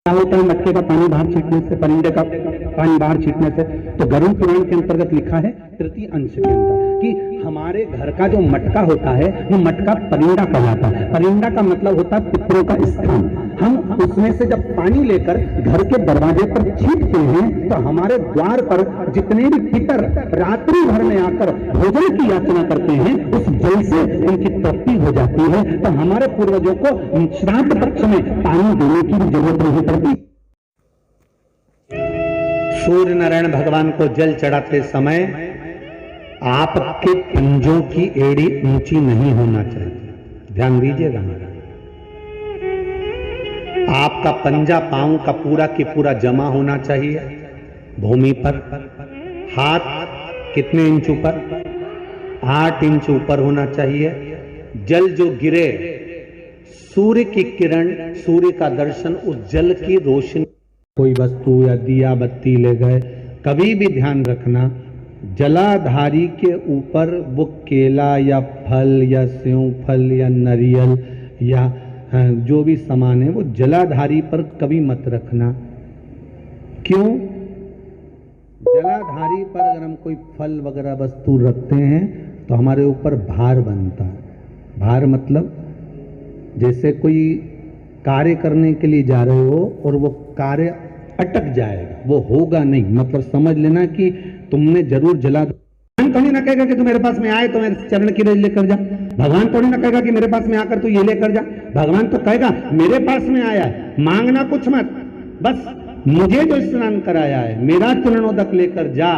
क्या होता है मटके का पानी बाहर छींटने से, परिंदे का पानी बाहर छींटने से? तो गरुड़ पुराण के अंतर्गत लिखा है तृतीय अंश के अंदर कि हमारे घर का जो मटका होता है वो मटका परिंदा कहलाता है। परिंदा का मतलब होता है पितरों का स्थान। हम उसमें से जब पानी लेकर घर के दरवाजे पर छींटते हैं तो हमारे द्वार पर जितने भी पितर रात्रि भर में आकर भोजन की याचना करते हैं उस जल से उनकी तृप्ति हो जाती है। तो हमारे पूर्वजों को श्राद्ध पक्ष में पानी देने की भी जरूरत नहीं पड़ती। सूर्य नारायण भगवान को जल चढ़ाते समय आपके पंजों की एड़ी ऊंची नहीं होना चाहिए, ध्यान दीजिएगा। आपका पंजा पांव का पूरा की पूरा जमा होना चाहिए भूमि पर। हाथ कितने इंच ऊपर? 8 इंच ऊपर होना चाहिए। जल जो गिरे, सूर्य की किरण, सूर्य का दर्शन उस जल की रोशनी, कोई वस्तु या दिया बत्ती ले गए, कभी भी ध्यान रखना जलाधारी के ऊपर वो केला या फल या सेव फल या नारियल या जो भी सामान है वो जलाधारी पर कभी मत रखना। क्यों? जलाधारी पर अगर हम कोई फल वगैरह वस्तु रखते हैं तो हमारे ऊपर भार बनता है। भार मतलब जैसे कोई कार्य करने के लिए जा रहे हो और वो कार्य अटक जाएगा, वो होगा नहीं, मतलब समझ लेना कि तुमने जरूर जला। भगवान थोड़ी ना कहेगा कि तू मेरे पास में आए तो मेरे चरण की रेज लेकर जा। भगवान थोड़ी ना कहेगा कि मेरे पास में आकर तू ये लेकर जा। भगवान तो कहेगा मेरे पास में आया है, मांगना कुछ मत, बस मुझे जो स्नान कराया है मेरा चरणोदक लेकर जा,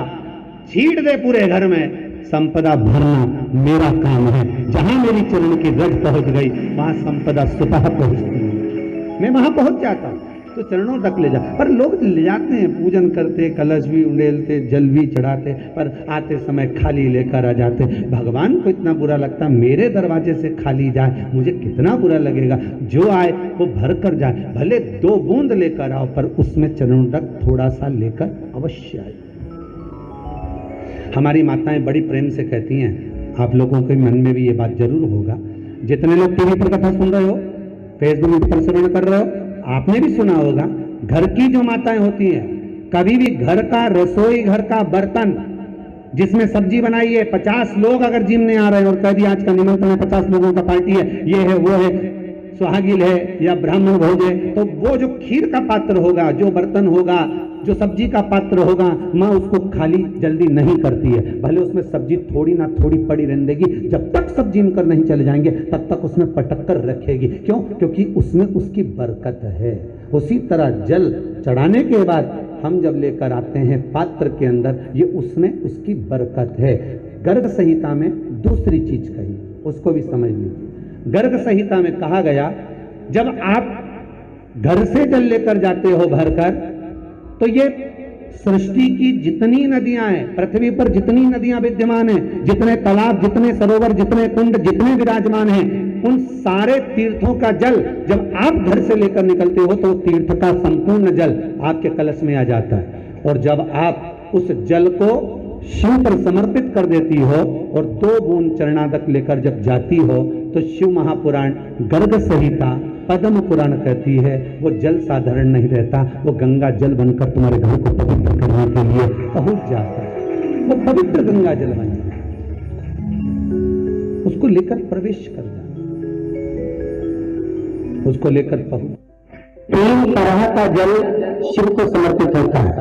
छीट दे पूरे घर में, संपदा भरना मेरा काम है। जहां मेरी चरण की रज पहुंच गई वहां संपदा स्वतः पहुंचती है, मैं वहां पहुंच जाता हूं। तो चरणों तक ले जा। पर लोग ले जाते हैं, पूजन करते, कलश भी उंडेलते, जल भी चढ़ाते, पर आते समय खाली लेकर आ जाते। भगवान को इतना बुरा लगता, मेरे दरवाजे से खाली जाए मुझे कितना बुरा लगेगा। जो आए वो भर कर जाए, भले 2 बूंद लेकर आओ पर उसमें चरणों तक थोड़ा सा लेकर अवश्य आए। हमारी माताएं बड़ी प्रेम से कहती हैं, आप लोगों के मन में भी ये बात जरूर होगा, जितने लोग टीवी पर कथा सुन रहे हो, फेसबुक पर श्रवण कर रहे हो, आपने भी सुना होगा, घर की जो माताएं होती हैं, कभी भी घर का रसोई घर का बर्तन जिसमें सब्जी बनाई है, 50 लोग अगर जिमने आ रहे हैं और कह दिया आज का निमंत्रण है, 50 लोगों का पार्टी है, ये है वो है, सुहागिल है या ब्राह्मण भोज है, तो वो जो खीर का पात्र होगा, जो बर्तन होगा, जो सब्जी का पात्र होगा, माँ उसको खाली जल्दी नहीं करती है। भले उसमें सब्जी थोड़ी ना थोड़ी पड़ी रहने देगी, जब तक सब जिम कर नहीं चले जाएंगे तब तक उसमें पटक कर रखेगी। क्यों? क्योंकि उसमें उसकी बरकत है। उसी तरह जल चढ़ाने के बाद हम जब लेकर आते हैं पात्र के अंदर, ये उसमें उसकी बरकत है। गर्ग संहिता में दूसरी चीज कही, उसको भी समझ लीजिए। गर्ग संहिता में कहा गया, जब आप घर से जल लेकर जाते हो भरकर, तो ये सृष्टि की जितनी नदियां हैं, पृथ्वी पर जितनी नदियां विद्यमान हैं, जितने तालाब, जितने सरोवर, जितने कुंड, जितने विराजमान हैं, उन सारे तीर्थों का जल जब आप घर से लेकर निकलते हो तो तीर्थ का संपूर्ण जल आपके कलश में आ जाता है। और जब आप उस जल को शिव पर समर्पित कर देती हो और 2 बूंद चरणादक लेकर जब जाती हो, तो शिव महापुराण गर्ग संहिता पद्म पुराण कहती है वो जल साधारण नहीं रहता, वो गंगा जल बनकर तुम्हारे घर को पवित्र करने के लिए पहुंच जाता है। वो पवित्र गंगा जल बन जाता, उसको लेकर प्रवेश कर जाता, उसको लेकर पहुंच। 3 तरह का जल शिव को समर्पित होता है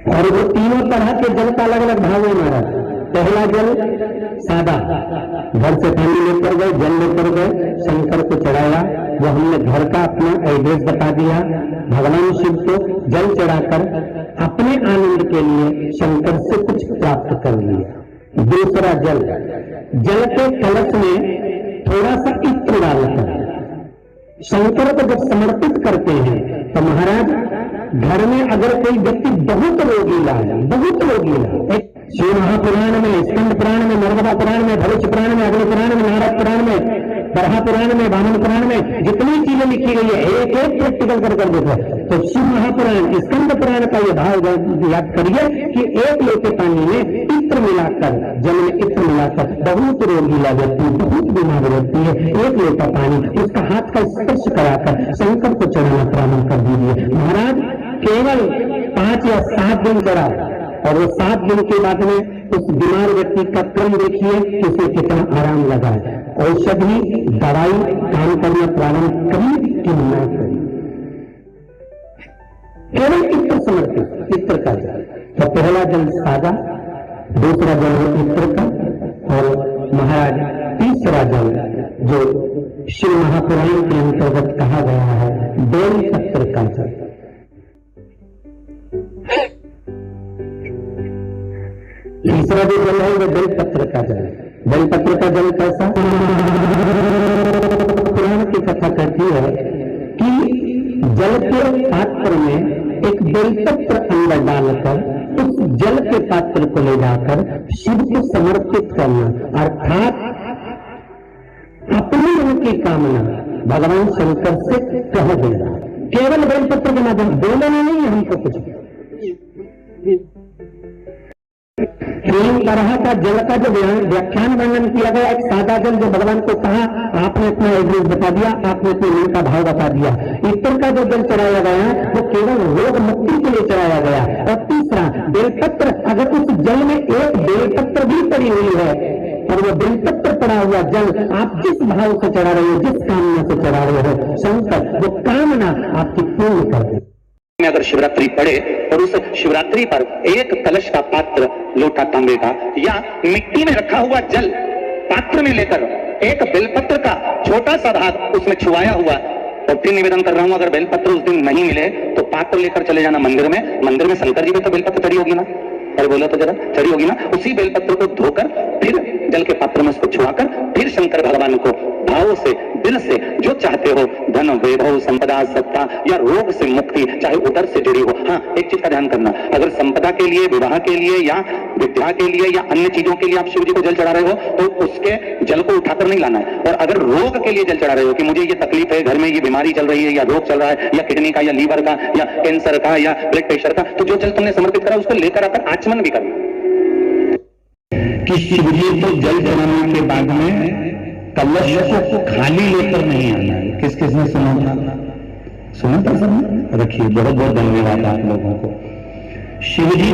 और वो तीनों तरह के जल का अलग अलग भाव है हमारा। पहला जल सादा, घर से पानी लेकर गए, जल लेकर गए, शंकर को चढ़ाया, वो हमने घर का अपना एड्रेस बता दिया, भगवान शिव को जल चढ़ाकर अपने आनंद के लिए शंकर से कुछ प्राप्त कर लिया। दूसरा जल, जल के कलश में थोड़ा सा इत्र डालकर शंकर को जब समर्पित करते हैं तो महाराज घर में अगर कोई व्यक्ति बहुत रोगीला है, बहुत रोगीला, शिव महापुराण में, स्कंद पुराण में, नर्मदा पुराण में, भविष्य पुराण में, अग्नि पुराण में, नारद पुराण में, बरहा पुराण में, वामन पुराण में जितनी चीजें लिखी गई है एक एक प्रैक्टिकल कर देते हैं। तो शिव महापुराण, स्कंद पुराण का ये भाव याद करिए कि 1 लोटे पानी में इत्र मिलाकर, जल में इत्र पिलाकर बहुत रोगीला व्यक्ति, बहुत बीमार व्यक्ति है, एक लोटा पानी उसका हाथ का स्पर्श कराकर शंकर को चढ़ाना प्रारंभ कर दीजिए। महाराज केवल 5 या 7 दिन चढ़ा और वो 7 दिन के बाद में उस बीमार व्यक्ति का क्रम देखिए कि उसे कितना आराम लगा है। औषधि दवाई काम करना प्रारंभ करी कि न करी, केवल इत्र समर्पित, इत्र का जल। तो पहला जल सादा, दूसरा जल है इत्र का, और महाराज तीसरा जल जो शिव महापुराण के अंतर्गत कहा गया है बेल पत्र का जल। तीसरा जो जल है वो बेलपत्र का जल। बेलपत्र का जल कैसा? पुराण की कथा कहती है कि जल के पात्र में एक बेलपत्र अंदर डालकर उस जल के पात्र को ले जाकर शिव को समर्पित करना, अर्थात अपनी मन की कामना भगवान शंकर से कह देना। केवल बेलपत्र के माध्यम, बोलना नहीं है हमको कुछ। 3 तरह का जल का जो व्याख्यान वर्णन किया गया, एक सादा जल जो भगवान को कहा, आपने अपना एड्रेस बता दिया, आपने अपने मन का भाव बता दिया। इत्र का जो जल चढ़ाया गया वो केवल रोग मुक्ति के लिए चढ़ाया गया। और तीसरा बेलपत्र, अगर उस जल में एक बेलपत्र भी पड़ी हुई है और वो बेलपत्र पड़ा हुआ जल आप जिस भाव से चढ़ा रहे हो, जिस कामना से चढ़ा रहे हो, शंकर वो कामना आपकी पूर्ण कर दे। अगर शिवरात्रि पड़े और उस शिवरात्रि पर एक कलश का पात्र, लोटा तांबे का या मिट्टी में रखा हुआ जल पात्र में लेकर एक बेलपत्र का छोटा सा भाग उसमें छुआया हुआ, और फिर निवेदन कर रहा हूं अगर बेलपत्र उस दिन नहीं मिले तो पात्र लेकर चले जाना मंदिर में शंकर जी में तो बेलपत्र चढ़ी होगी ना, अरे बोलो तो जरा, चढ़ी होगी ना। उसी बेलपत्र को धोकर फिर जल के पात्र में उसको छुआकर फिर शंकर भगवान को भाव से, दिल से जो चाहते हो, धन वैभव संपदा सत्ता या रोग से मुक्ति, चाहे उदर से जुड़ी हो। हाँ, एक चीज का ध्यान करना, अगर संपदा के लिए, विवाह के लिए या विद्या के लिए या अन्य चीजों के लिए आप शिव जी को जल चढ़ा रहे हो तो उसके जल को उठाकर नहीं लाना है। और अगर रोग के लिए जल चढ़ा रहे हो कि मुझे ये तकलीफ है, घर में ये बीमारी चल रही है या रोग चल रहा है या किडनी का या लीवर का या कैंसर का या ब्लड प्रेशर का, तो जो जल तुमने समर्पित करा उसको लेकर आकर आचमन भी करना। कि शिव जी को जल चढ़ाने के बाद में कलश को खाली लेकर नहीं आना है। किस किसने सुना था सब? रखिए, बहुत बहुत धन्यवाद आप लोगों को। शिव जी